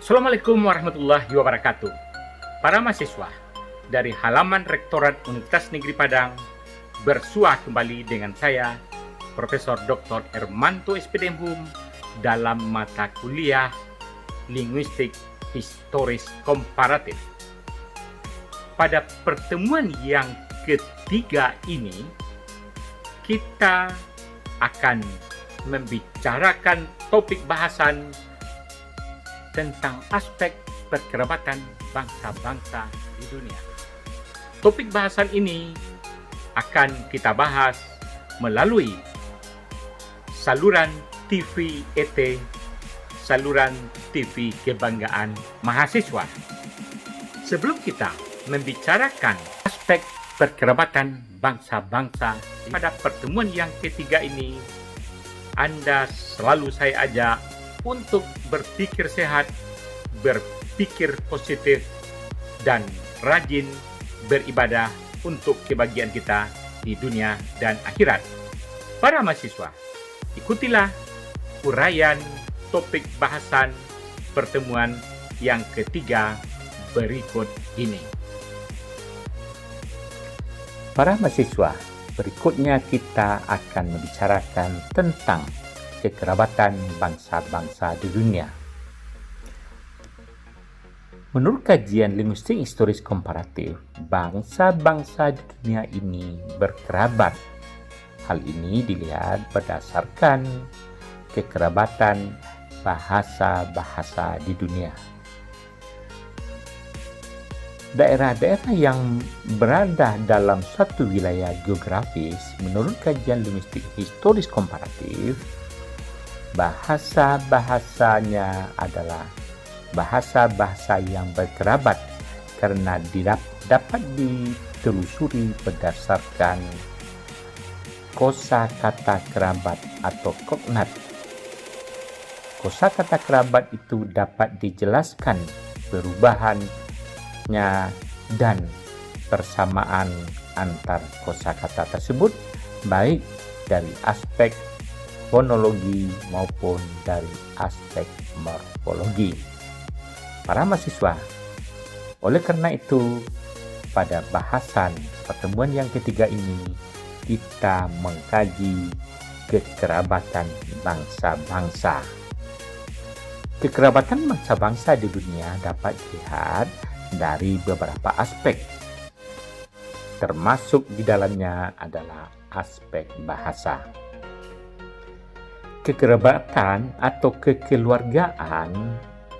Assalamualaikum warahmatullahi wabarakatuh. Para mahasiswa dari halaman Rektorat Universitas Negeri Padang bersua kembali dengan saya, Profesor Dr. Ermanto SPD MHum dalam mata kuliah Linguistik Historis Komparatif. Pada pertemuan yang ketiga ini, kita akan membicarakan topik bahasan tentang aspek perkerabatan bangsa-bangsa di dunia. Topik bahasan ini akan kita bahas melalui saluran TV ET, saluran TV Kebanggaan Mahasiswa. Sebelum kita membicarakan aspek perkerabatan bangsa-bangsa pada pertemuan yang ketiga ini, Anda selalu saya ajak untuk berpikir sehat, berpikir positif, dan rajin beribadah untuk kebahagiaan kita di dunia dan akhirat. Para mahasiswa, ikutilah uraian topik bahasan pertemuan yang ketiga berikut ini. Para mahasiswa, berikutnya kita akan membicarakan tentang kekerabatan bangsa-bangsa di dunia. Menurut kajian linguistik historis komparatif, bangsa-bangsa di dunia ini berkerabat. Hal ini dilihat berdasarkan kekerabatan bahasa-bahasa di dunia. Daerah-daerah yang berada dalam suatu wilayah geografis, menurut kajian linguistik historis komparatif, bahasa-bahasanya adalah bahasa-bahasa yang berkerabat karena dapat ditelusuri berdasarkan kosakata kerabat atau kognat. Kosakata kerabat itu dapat dijelaskan perubahannya dan persamaan antar kosakata tersebut, baik dari aspek fonologi maupun dari aspek morfologi. Para mahasiswa, oleh karena itu, pada bahasan pertemuan yang ketiga ini, kita mengkaji kekerabatan bangsa-bangsa. Kekerabatan bangsa-bangsa di dunia dapat dilihat dari beberapa aspek, termasuk di dalamnya adalah aspek bahasa. Kekerabatan atau kekeluargaan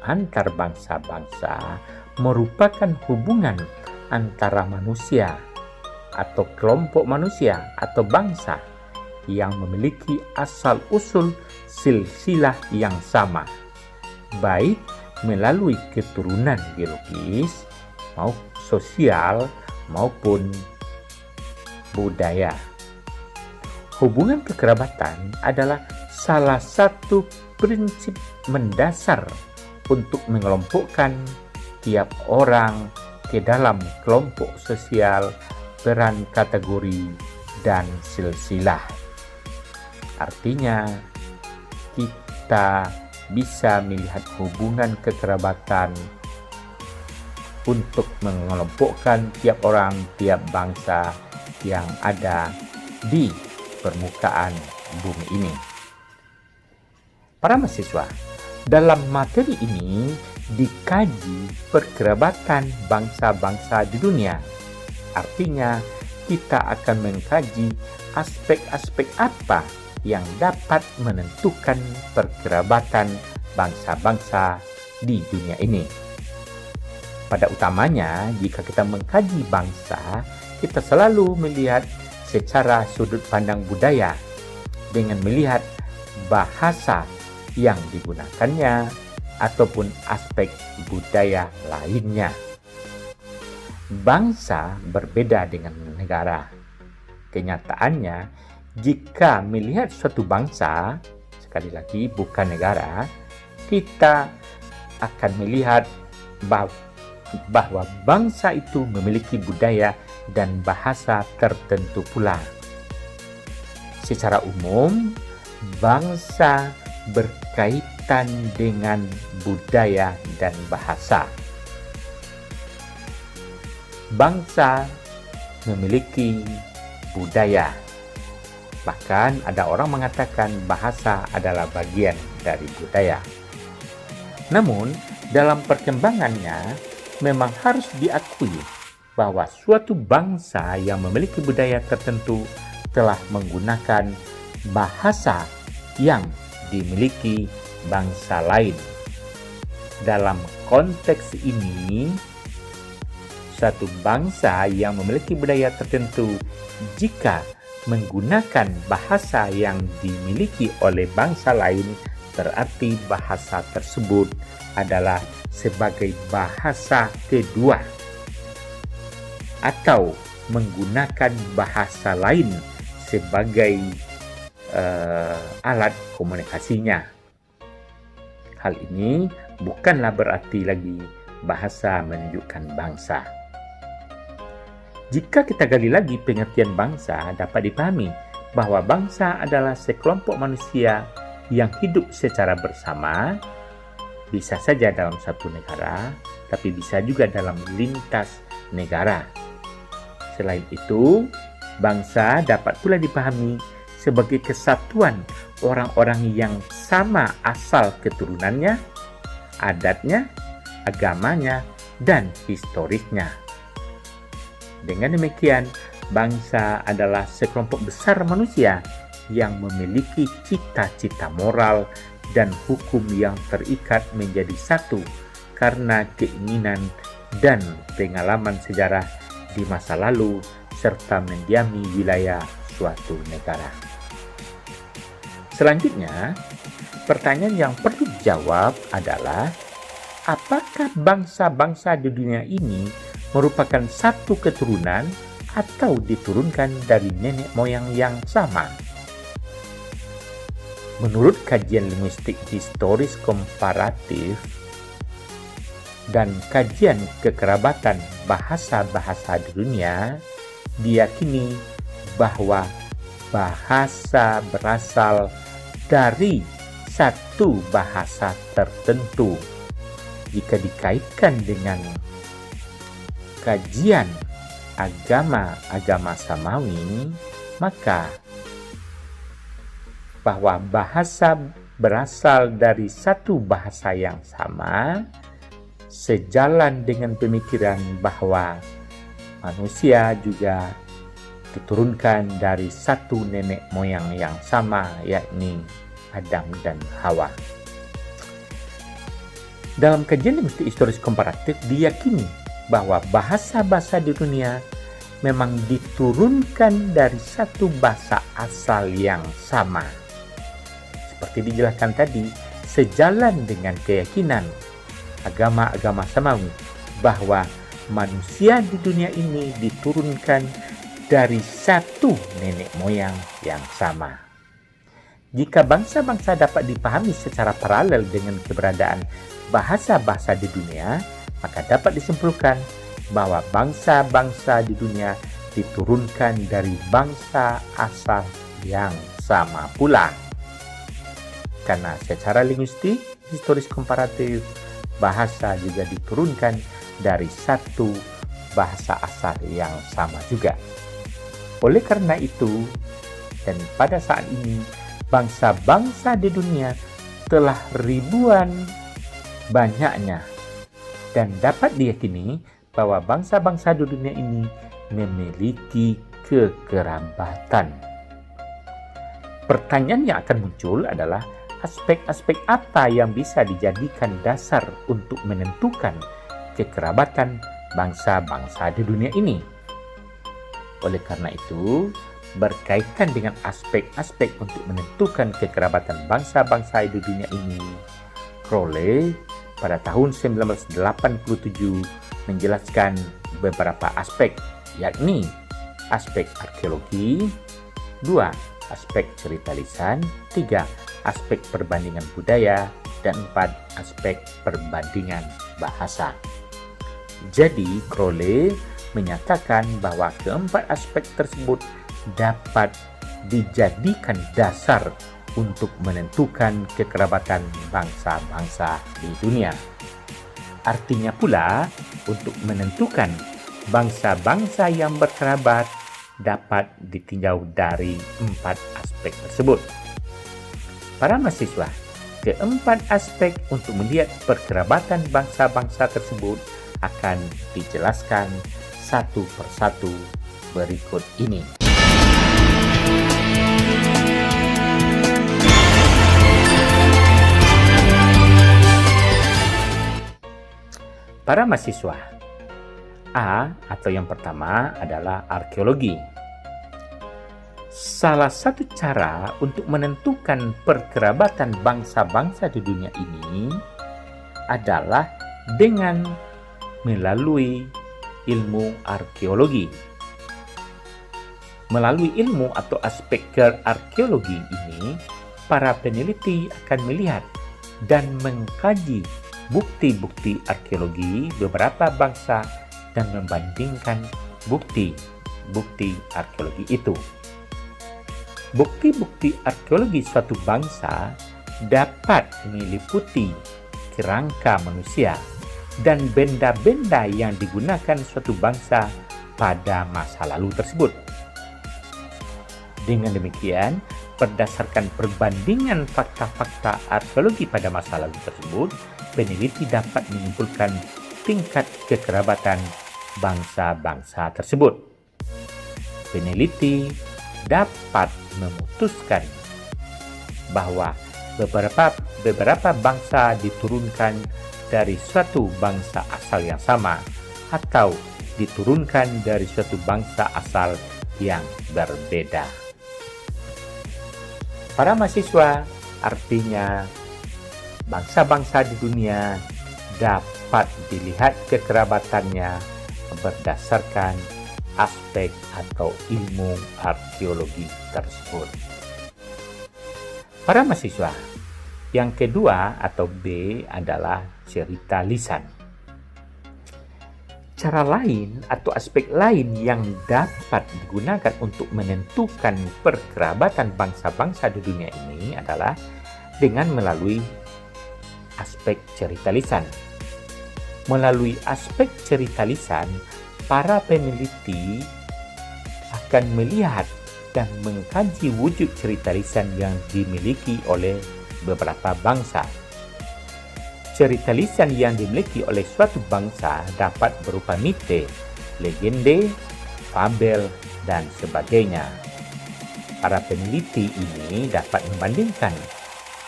antar bangsa-bangsa merupakan hubungan antara manusia atau kelompok manusia atau bangsa yang memiliki asal-usul silsilah yang sama, baik melalui keturunan biologis, sosial, maupun budaya. Hubungan kekerabatan adalah salah satu prinsip mendasar untuk mengelompokkan tiap orang ke dalam kelompok sosial, peran kategori, dan silsilah. Artinya, kita bisa melihat hubungan kekerabatan untuk mengelompokkan tiap orang, tiap bangsa yang ada di permukaan bumi ini. Para mahasiswa, dalam materi ini dikaji perkerabatan bangsa-bangsa di dunia. Artinya, kita akan mengkaji aspek-aspek apa yang dapat menentukan perkerabatan bangsa-bangsa di dunia ini. Pada utamanya, jika kita mengkaji bangsa, kita selalu melihat secara sudut pandang budaya dengan melihat bahasa yang digunakannya ataupun aspek budaya lainnya. Bangsa berbeda dengan negara. Kenyataannya, jika melihat suatu bangsa, sekali lagi bukan negara, kita akan melihat bahwa bangsa itu memiliki budaya dan bahasa tertentu pula. Secara umum, bangsa berkaitan dengan budaya dan bahasa. Bangsa memiliki budaya. Bahkan ada orang mengatakan bahasa adalah bagian dari budaya. Namun, dalam perkembangannya memang harus diakui bahwa suatu bangsa yang memiliki budaya tertentu telah menggunakan bahasa yang dimiliki bangsa lain. Dalam konteks ini, satu bangsa yang memiliki budaya tertentu jika menggunakan bahasa yang dimiliki oleh bangsa lain, berarti bahasa tersebut adalah sebagai bahasa kedua atau menggunakan bahasa lain sebagai alat komunikasinya. Hal ini bukanlah berarti lagi bahasa menunjukkan bangsa. Jika kita gali lagi pengertian bangsa, dapat dipahami bahwa bangsa adalah sekelompok manusia yang hidup secara bersama, bisa saja dalam satu negara, tapi bisa juga dalam lintas negara. Selain itu, bangsa dapat pula dipahami sebagai kesatuan orang-orang yang sama asal keturunannya, adatnya, agamanya, dan historisnya. Dengan demikian, bangsa adalah sekelompok besar manusia yang memiliki cita-cita moral dan hukum yang terikat menjadi satu karena keinginan dan pengalaman sejarah di masa lalu serta mendiami wilayah suatu negara. Selanjutnya, pertanyaan yang perlu dijawab adalah apakah bangsa-bangsa di dunia ini merupakan satu keturunan atau diturunkan dari nenek moyang yang sama? Menurut kajian linguistik historis komparatif dan kajian kekerabatan bahasa-bahasa di dunia, diyakini bahwa bahasa berasal dari satu bahasa tertentu. Jika dikaitkan dengan kajian agama Samawi, maka bahwa bahasa berasal dari satu bahasa yang sama sejalan dengan pemikiran bahwa manusia juga diturunkan dari satu nenek moyang yang sama, yakni Adam dan Hawa. Dalam kajian linguistik historis komparatif diyakini bahwa bahasa-bahasa di dunia memang diturunkan dari satu bahasa asal yang sama. Seperti dijelaskan tadi, sejalan dengan keyakinan agama-agama samawi bahwa manusia di dunia ini diturunkan dari satu nenek moyang yang sama. Jika bangsa-bangsa dapat dipahami secara paralel dengan keberadaan bahasa-bahasa di dunia, maka dapat disimpulkan bahwa bangsa-bangsa di dunia diturunkan dari bangsa asal yang sama pula. Karena secara linguistik, historis komparatif, bahasa juga diturunkan dari satu bahasa asal yang sama juga. Oleh karena itu, dan pada saat ini, bangsa-bangsa di dunia telah ribuan banyaknya, dan dapat diyakini bahwa bangsa-bangsa di dunia ini memiliki kekerabatan. Pertanyaan yang akan muncul adalah aspek-aspek apa yang bisa dijadikan dasar untuk menentukan kekerabatan bangsa-bangsa di dunia ini. Oleh karena itu, berkaitan dengan aspek-aspek untuk menentukan kekerabatan bangsa-bangsa di dunia ini, Crowley pada tahun 1987 menjelaskan beberapa aspek, yakni aspek arkeologi, 2. Aspek cerita lisan, 3. Aspek perbandingan budaya, dan 4. Aspek perbandingan bahasa. Jadi, Crowley menyatakan bahwa keempat aspek tersebut dapat dijadikan dasar untuk menentukan kekerabatan bangsa-bangsa di dunia. Artinya pula, untuk menentukan bangsa-bangsa yang berkerabat dapat ditinjau dari 4 aspek tersebut. Para mahasiswa, keempat aspek untuk melihat perkerabatan bangsa-bangsa tersebut akan dijelaskan satu persatu berikut ini. Para mahasiswa, A atau yang pertama adalah arkeologi. Salah satu cara untuk menentukan perkerabatan bangsa-bangsa di dunia ini adalah dengan melalui ilmu arkeologi. Melalui ilmu atau aspek arkeologi ini, para peneliti akan melihat dan mengkaji bukti-bukti arkeologi beberapa bangsa dan membandingkan bukti-bukti arkeologi itu. Bukti-bukti arkeologi suatu bangsa dapat meliputi kerangka manusia dan benda-benda yang digunakan suatu bangsa pada masa lalu tersebut. Dengan demikian, berdasarkan perbandingan fakta-fakta arkeologi pada masa lalu tersebut, peneliti dapat menyimpulkan tingkat kekerabatan bangsa-bangsa tersebut. Peneliti dapat memutuskan bahwa beberapa bangsa diturunkan dari suatu bangsa asal yang sama atau diturunkan dari suatu bangsa asal yang berbeda. Para mahasiswa, artinya bangsa-bangsa di dunia dapat dilihat kekerabatannya berdasarkan aspek atau ilmu arkeologi tersebut. Para mahasiswa, yang kedua atau B adalah cerita lisan. Cara lain atau aspek lain yang dapat digunakan untuk menentukan perkerabatan bangsa-bangsa di dunia ini adalah dengan melalui aspek cerita lisan. Melalui aspek cerita lisan, para peneliti akan melihat dan mengkaji wujud cerita lisan yang dimiliki oleh beberapa bangsa. Cerita lisan yang dimiliki oleh suatu bangsa dapat berupa mite, legende, fabel, dan sebagainya. Para peneliti ini dapat membandingkan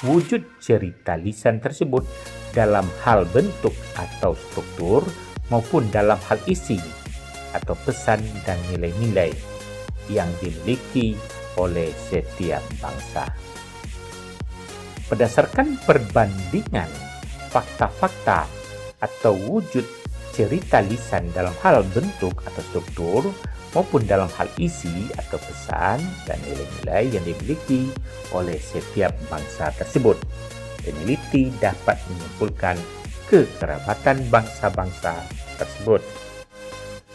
wujud cerita lisan tersebut dalam hal bentuk atau struktur maupun dalam hal isi atau pesan dan nilai-nilai yang dimiliki oleh setiap bangsa. Berdasarkan perbandingan fakta-fakta atau wujud cerita lisan dalam hal bentuk atau struktur maupun dalam hal isi atau pesan dan nilai-nilai yang dimiliki oleh setiap bangsa tersebut, peneliti dapat menyimpulkan kekerabatan bangsa-bangsa tersebut.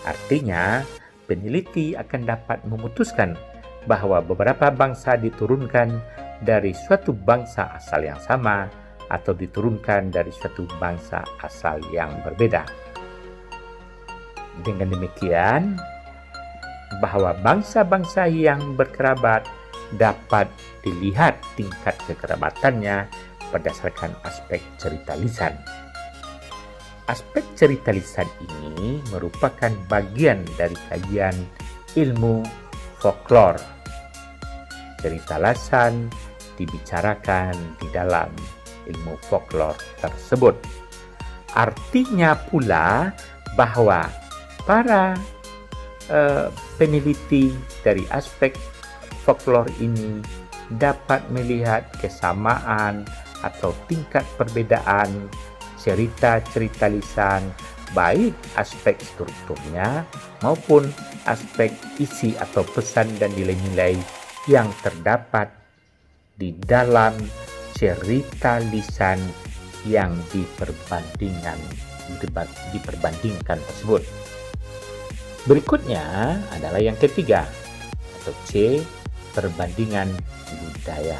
Artinya, peneliti akan dapat memutuskan bahwa beberapa bangsa diturunkan dari suatu bangsa asal yang sama atau diturunkan dari suatu bangsa asal yang berbeda. Dengan demikian, bahwa bangsa-bangsa yang berkerabat dapat dilihat tingkat kekerabatannya berdasarkan aspek cerita lisan. Aspek cerita lisan ini merupakan bagian dari kajian ilmu folklore. Cerita lisan dibicarakan di dalam ilmu folklore tersebut. Artinya pula bahwa para peneliti dari aspek folklore ini dapat melihat kesamaan atau tingkat perbedaan cerita-cerita lisan, baik aspek strukturnya maupun aspek isi atau pesan dan nilai-nilai yang terdapat di dalam cerita lisan yang diperbandingkan tersebut. Berikutnya adalah yang ketiga atau C, perbandingan budaya.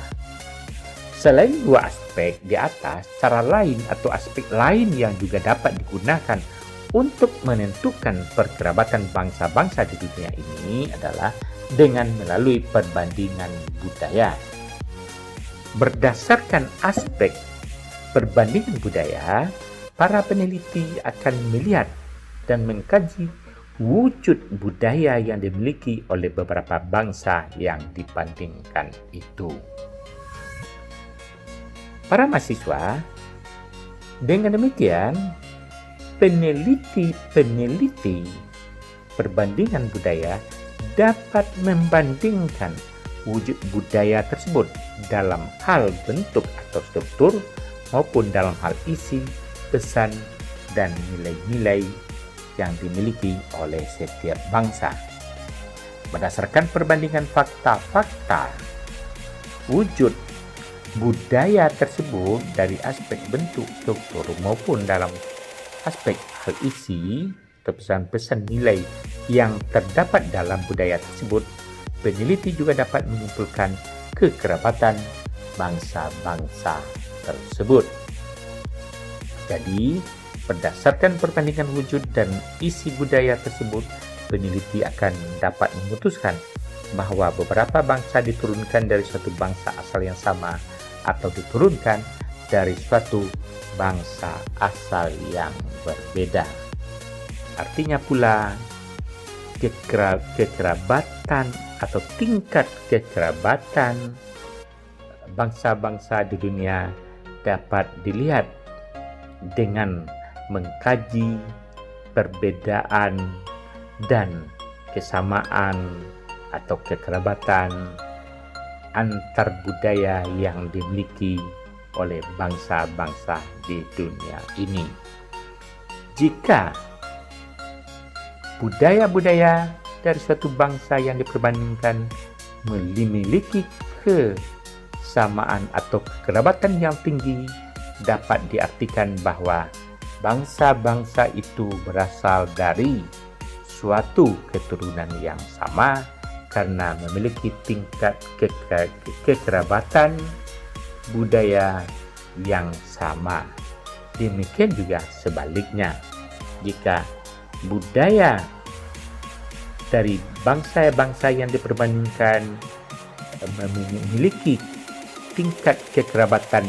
Selain dua aspek di atas, cara lain atau aspek lain yang juga dapat digunakan untuk menentukan perkerabatan bangsa-bangsa di dunia ini adalah dengan melalui perbandingan budaya. Berdasarkan aspek perbandingan budaya, para peneliti akan melihat dan mengkaji wujud budaya yang dimiliki oleh beberapa bangsa yang dibandingkan itu. Para mahasiswa, dengan demikian, peneliti perbandingan budaya dapat membandingkan wujud budaya tersebut dalam hal bentuk atau struktur maupun dalam hal isi, pesan, dan nilai-nilai yang dimiliki oleh setiap bangsa. Berdasarkan perbandingan fakta-fakta, wujud budaya tersebut dari aspek bentuk, struktur maupun dalam aspek hal isi atau pesan-pesan nilai yang terdapat dalam budaya tersebut, peneliti juga dapat menyimpulkan kekerabatan bangsa-bangsa tersebut. Jadi, berdasarkan perbandingan wujud dan isi budaya tersebut, peneliti akan dapat memutuskan bahwa beberapa bangsa diturunkan dari suatu bangsa asal yang sama atau diturunkan dari suatu bangsa asal yang berbeda. Artinya pula, kekerabatan atau tingkat kekerabatan bangsa-bangsa di dunia dapat dilihat dengan mengkaji perbedaan dan kesamaan atau kekerabatan antar budaya yang dimiliki oleh bangsa-bangsa di dunia ini. Jika budaya-budaya dari suatu bangsa yang diperbandingkan memiliki kesamaan atau kekerabatan yang tinggi, dapat diartikan bahwa bangsa-bangsa itu berasal dari suatu keturunan yang sama karena memiliki tingkat kekerabatan budaya yang sama. Demikian juga sebaliknya, jika budaya dari bangsa-bangsa yang diperbandingkan memiliki tingkat kekerabatan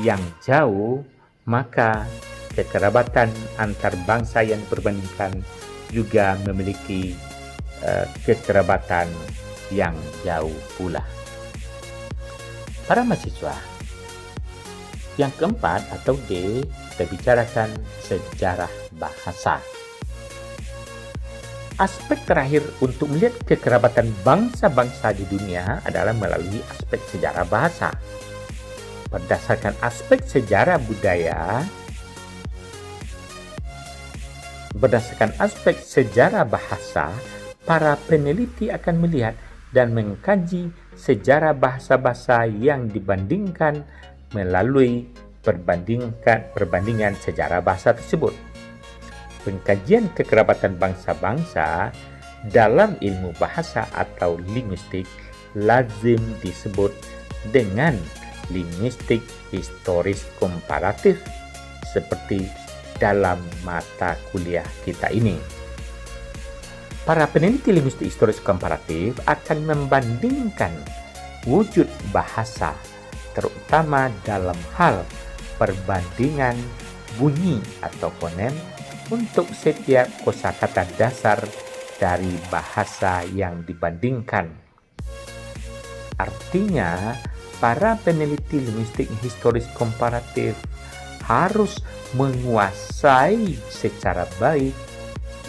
yang jauh, maka kekerabatan antar bangsa yang diperbandingkan juga memiliki kekerabatan yang jauh pula. Para mahasiswa, yang keempat atau D, kita bicarakan sejarah bahasa. Aspek terakhir untuk melihat kekerabatan bangsa-bangsa di dunia adalah melalui aspek sejarah bahasa. Berdasarkan aspek sejarah bahasa, para peneliti akan melihat dan mengkaji sejarah bahasa-bahasa yang dibandingkan melalui perbandingan sejarah bahasa tersebut. Pengkajian kekerabatan bangsa-bangsa dalam ilmu bahasa atau linguistik lazim disebut dengan linguistik historis komparatif seperti dalam mata kuliah kita ini. Para peneliti linguistik historis komparatif akan membandingkan wujud bahasa terutama dalam hal perbandingan bunyi atau fonem untuk setiap kosakata dasar dari bahasa yang dibandingkan. Artinya, para peneliti linguistik historis komparatif harus menguasai secara baik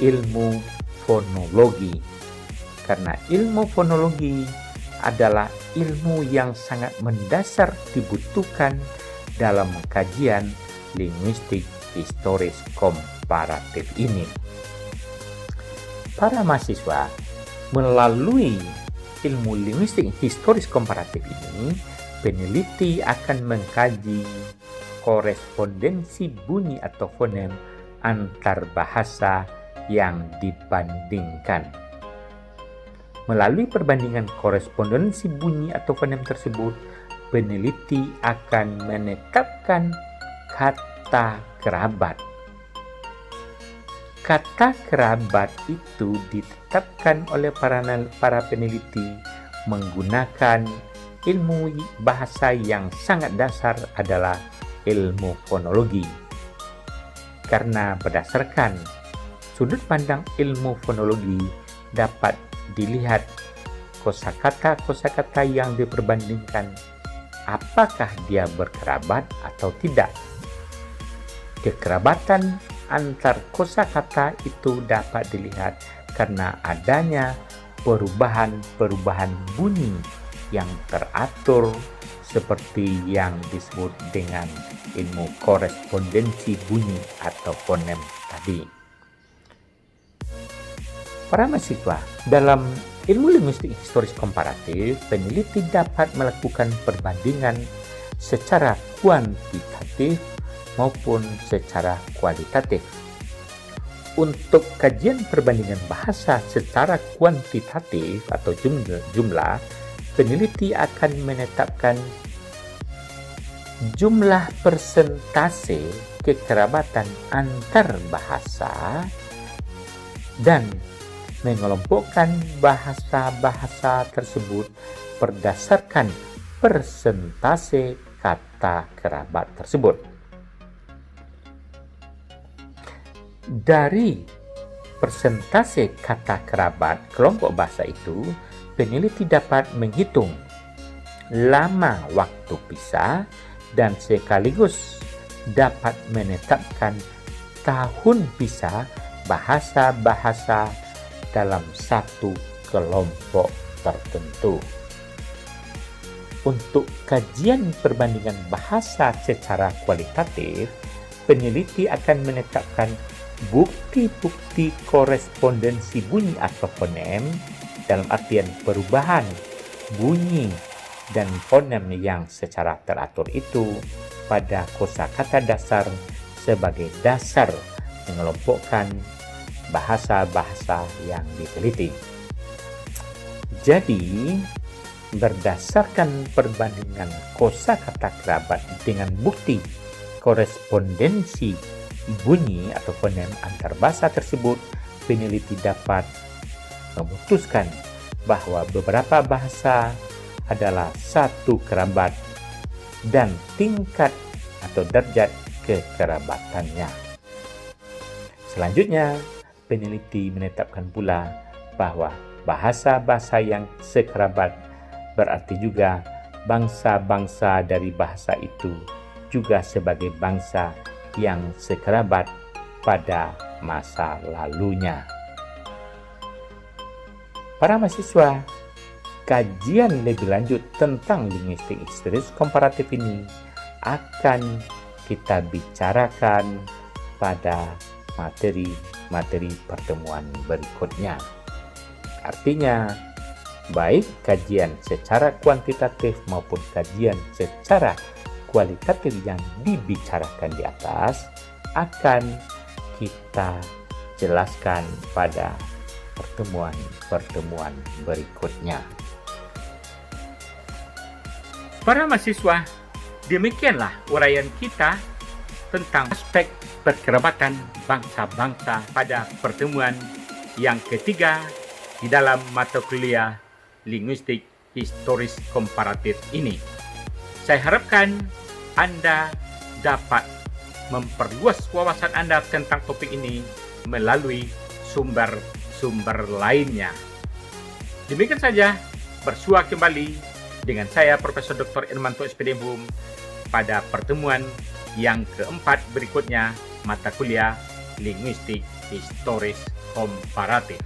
ilmu fonologi, karena ilmu fonologi adalah ilmu yang sangat mendasar dibutuhkan dalam kajian linguistik historis komparatif ini. Para mahasiswa, melalui ilmu linguistik historis komparatif ini, peneliti akan mengkaji korespondensi bunyi atau fonem antar bahasa yang dibandingkan. Melalui perbandingan korespondensi bunyi atau fonem tersebut, peneliti akan menetapkan kata kerabat. Kata kerabat itu ditetapkan oleh para peneliti menggunakan ilmu bahasa yang sangat dasar adalah ilmu fonologi. Karena berdasarkan sudut pandang ilmu fonologi dapat dilihat kosakata yang diperbandingkan apakah dia berkerabat atau tidak. Kekerabatan antar kosakata itu dapat dilihat karena adanya perubahan bunyi yang teratur seperti yang disebut dengan ilmu korespondensi bunyi atau fonem tadi. Para mahasiswa, dalam ilmu linguistik historis komparatif, peneliti dapat melakukan perbandingan secara kuantitatif maupun secara kualitatif. Untuk kajian perbandingan bahasa secara kuantitatif atau jumlah, peneliti akan menetapkan jumlah persentase kekerabatan antar bahasa dan mengelompokkan bahasa-bahasa tersebut berdasarkan persentase kata kerabat tersebut. Dari persentase kata kerabat kelompok bahasa itu, peneliti dapat menghitung lama waktu pisah dan sekaligus dapat menetapkan tahun pisah bahasa-bahasa dalam satu kelompok tertentu. Untuk kajian perbandingan bahasa secara kualitatif, peneliti akan menetapkan bukti-bukti korespondensi bunyi atau fonem dalam artian perubahan bunyi dan fonem yang secara teratur itu pada kosakata dasar sebagai dasar mengelompokkan bahasa-bahasa yang diteliti. Jadi, berdasarkan perbandingan kosakata kerabat dengan bukti korespondensi bunyi atau fonem antar bahasa tersebut, peneliti dapat memutuskan bahwa beberapa bahasa adalah satu kerabat dan tingkat atau derajat kekerabatannya. Selanjutnya, peneliti menetapkan pula bahwa bahasa-bahasa yang sekerabat berarti juga bangsa-bangsa dari bahasa itu juga sebagai bangsa yang sekerabat pada masa lalunya. Para mahasiswa, kajian lebih lanjut tentang linguistik historis komparatif ini akan kita bicarakan pada materi pertemuan berikutnya. Artinya, baik kajian secara kuantitatif maupun kajian secara kualitatif yang dibicarakan di atas akan kita jelaskan pada pertemuan berikutnya. Para mahasiswa, demikianlah uraian kita tentang aspek perkerabatan bangsa-bangsa pada pertemuan yang ketiga di dalam mata kuliah linguistik historis komparatif ini. Saya harapkan Anda dapat memperluas wawasan Anda tentang topik ini melalui sumber-sumber lainnya. Demikian saja, bersua kembali dengan saya Profesor Dr. Irmanto SPD Hum pada pertemuan yang keempat berikutnya mata kuliah linguistik historis komparatif.